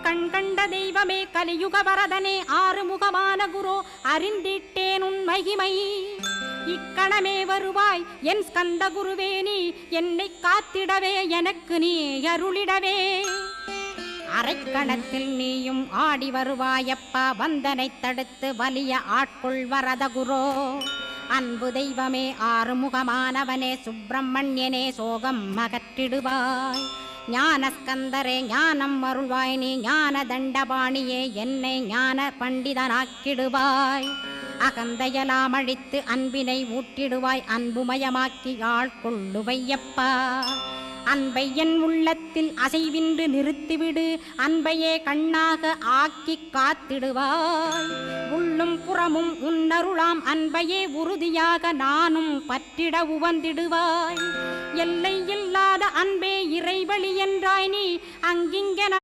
கண் கண்ட தெய்வமே கலியுக வரதனே ஆறுமுகமான குரு அறிந்திட்டேன் உன் மகிமை இக்கணமே வருவாய் என் ஸ்கந்த குருவே நீ என்னை காத்திடவே எனக்கு நீ அருளிடவே அரைக்கணத்தில் நீயும் ஆடி வருவாயப்பா வந்தனை தடுத்து வலிய ஆட்கொள் வரத குரோ அன்பு தெய்வமே ஆறுமுகமானவனே சுப்பிரமணியனே சோகம் அகற்றிடுவாய் ஞானஸ்கந்தரே ஞானம் அருள்வாய் நீ ஞான தண்டபாணியே என்னை ஞான பண்டிதனாக்கிடுவாய் அகந்தையலாம் அழித்து அன்பினை ஊட்டிடுவாய் அன்புமயமாக்கி ஆட்கொள்ளுவையப்பா அன்பை என் உள்ளத்தில் அசைவின்று நிறுத்திவிடு அன்பையே கண்ணாக ஆக்கி காத்திடுவாய் உள்ளும் புறமும் உன்னருளாம் அன்பையே உறுதியாக நானும் பற்றிட உவந்திடுவாய் எல்லை இல்லாத அன்பே இறைவழி என்றாய் நீ அங்கிங்கென